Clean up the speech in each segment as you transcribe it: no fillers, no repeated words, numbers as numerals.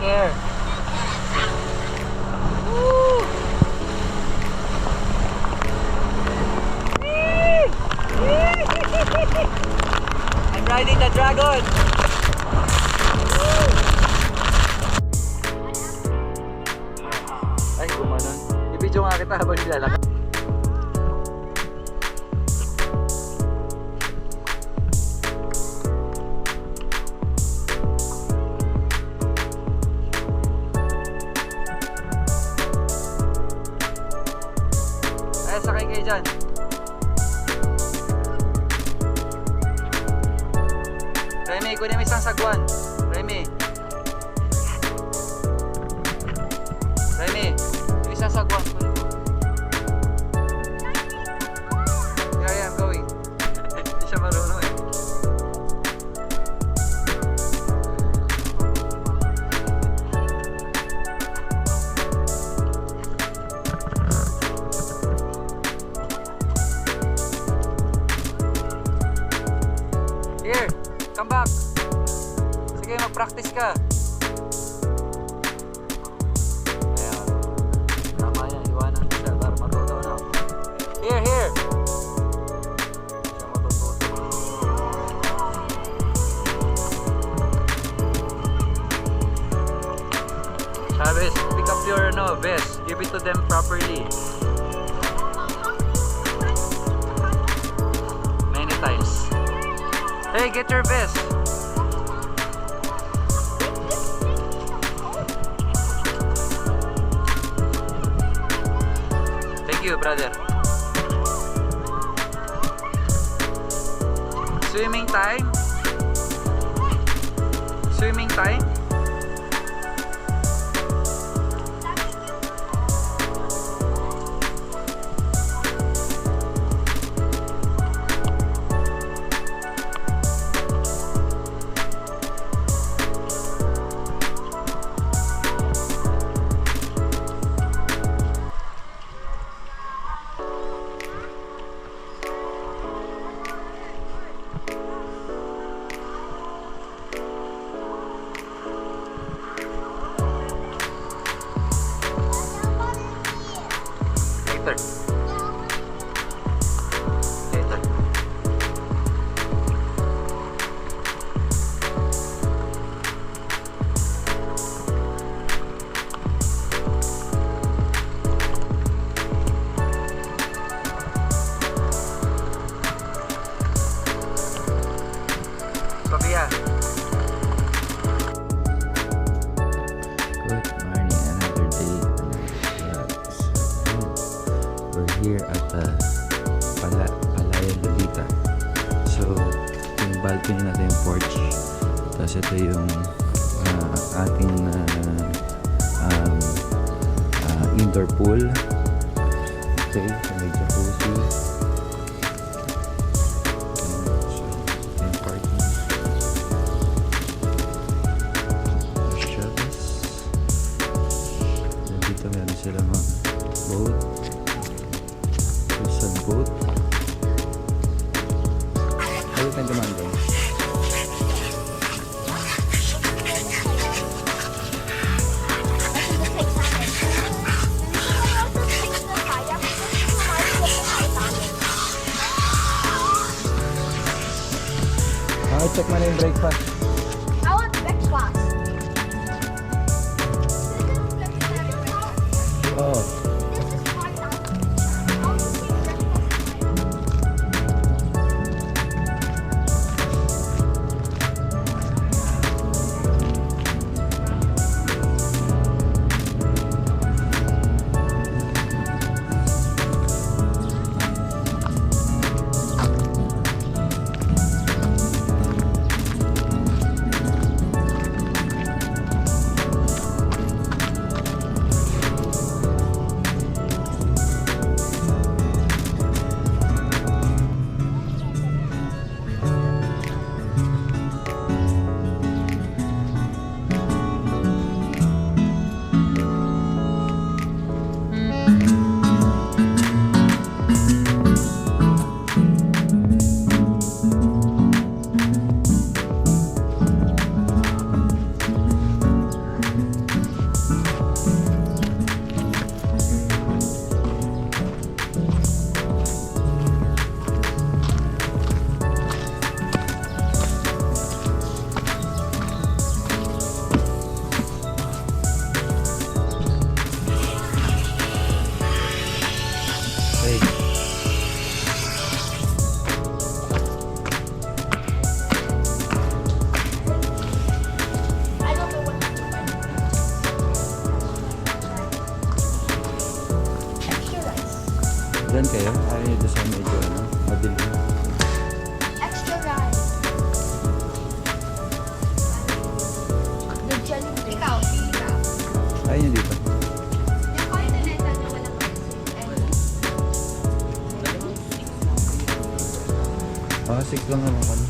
Here. I'm riding the dragon. Ay, gumanon. I-video nga kita habang nilalakad. Ay, sakay kayo dyan. Remy, kunin mo isang sagwan. Remy. Remy, yung isang sagwan. Kunin mo. Yeah, I'm going. Hindi siya marunong eh. Here, come back. Sige, mag-practice ka. Ayan. Tama yan, iwanan mo siya para matuto na. Here, here. Siya matututo. Chavez, pick up your vest. Give it to them properly. Many times. Hey, get your vest. Thank you, brother. Swimming time? Swimming time? Later. Later. Sophia. Good morning, another day, we're here at Palayan Lolita. So, yung balcony natin yung porch. Tapos ito yung ating indoor pool. Okay, so may jacuzzi. Yung parking. Shelves. Dito meron sila mga boat. Sa boat. Ano tayong dumanda? Check mo na yung breakfast. I want breakfast. Oh. Doon kayo? Ayaw nyo doon sa medyo madilim. Extra ride. The jelly bean. Ikaw. Ayaw nyo dito. Yung continental na walang ice. 6 lang naman kami.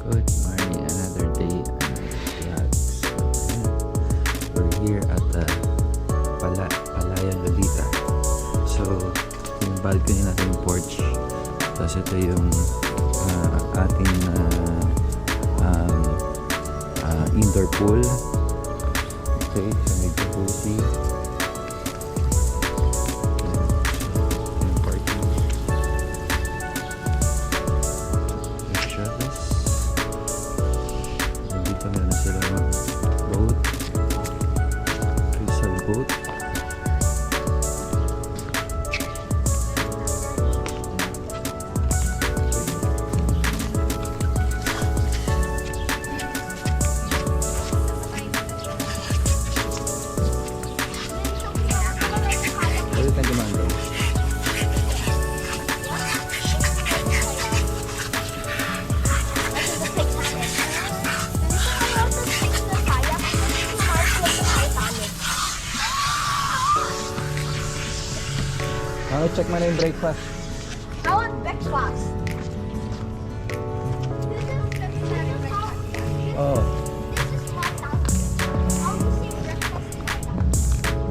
Good morning, another day, another vlog. So, we're here at Palayan, Lolita. So, yung balcony natin, yung porch. Tapos ito yung ating indoor pool. Okay, so medyo cozy. Yung parking. Shutters. Nandito meron sila ng boat. Crystal boat. Ulit na gumanda. Check mo na yung breakfast. I want breakfast. This is breakfast. Oh. This is 1,000. How do you say breakfast in my language?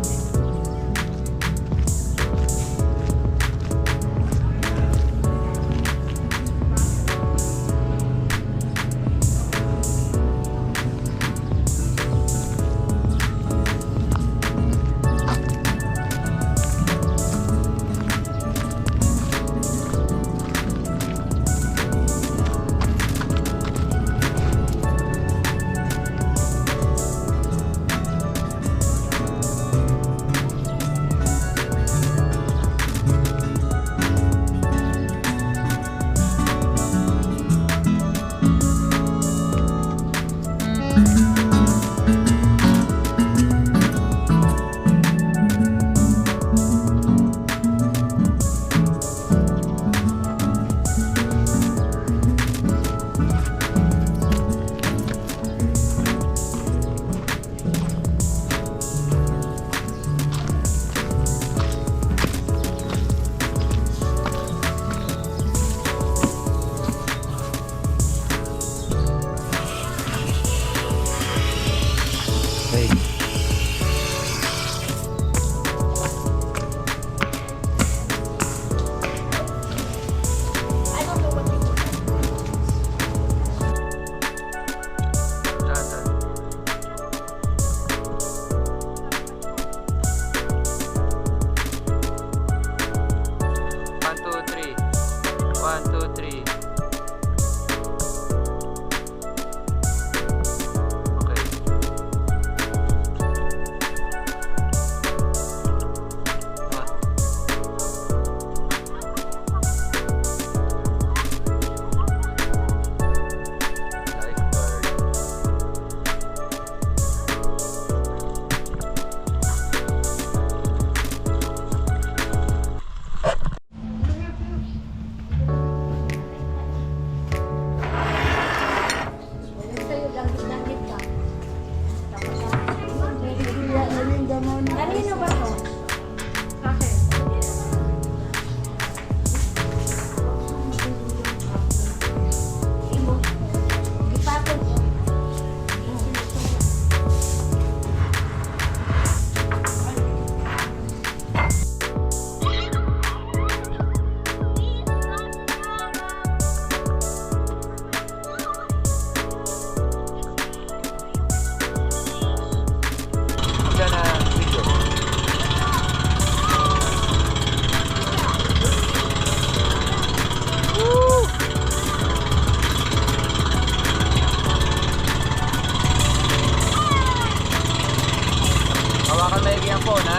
maigi ang phone, ha?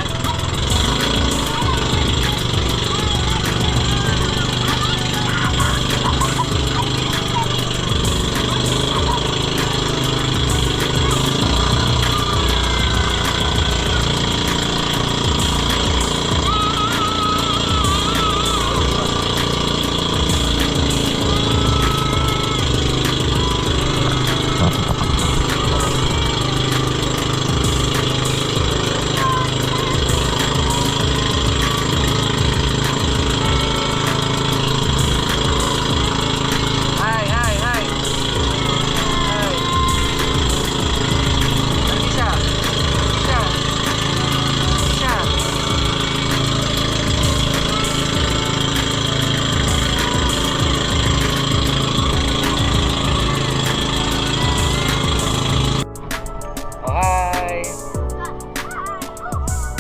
Hi, hi, hi. Hi. Alicia. Alicia. Alicia. Oh, hi.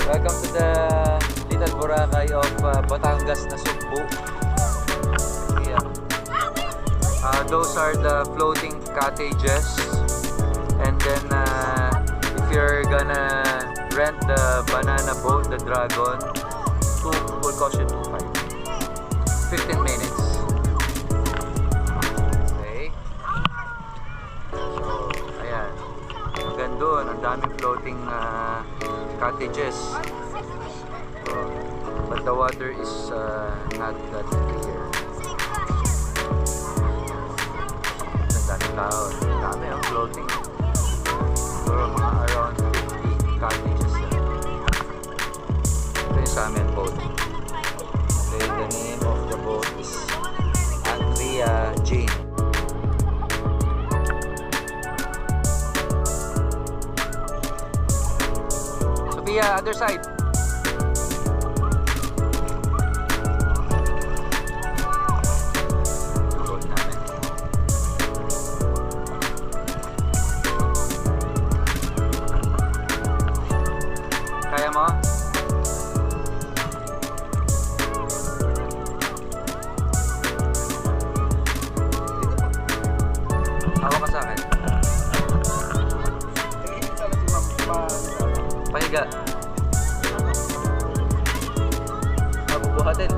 Welcome to the little Boracay of Batangas na Sugbo. Yeah. Those are the floating cottages, and then if you're gonna rent the banana boat, the Dragon, will cost you 2.5. 15 minutes. Okay. So, ayan. Hanggang doon, ang daming floating cottages. But the water is not that clear. Tao. Dami ang floating. Siguro mga around 50 cottages yan. Ito yung sa amin boat. Okay, the name of the boat is Andrea Jane. Sophia, other side. Boat namin. Kaya mo? Hawak ka sa akin. Pahiga. Bubuhatin.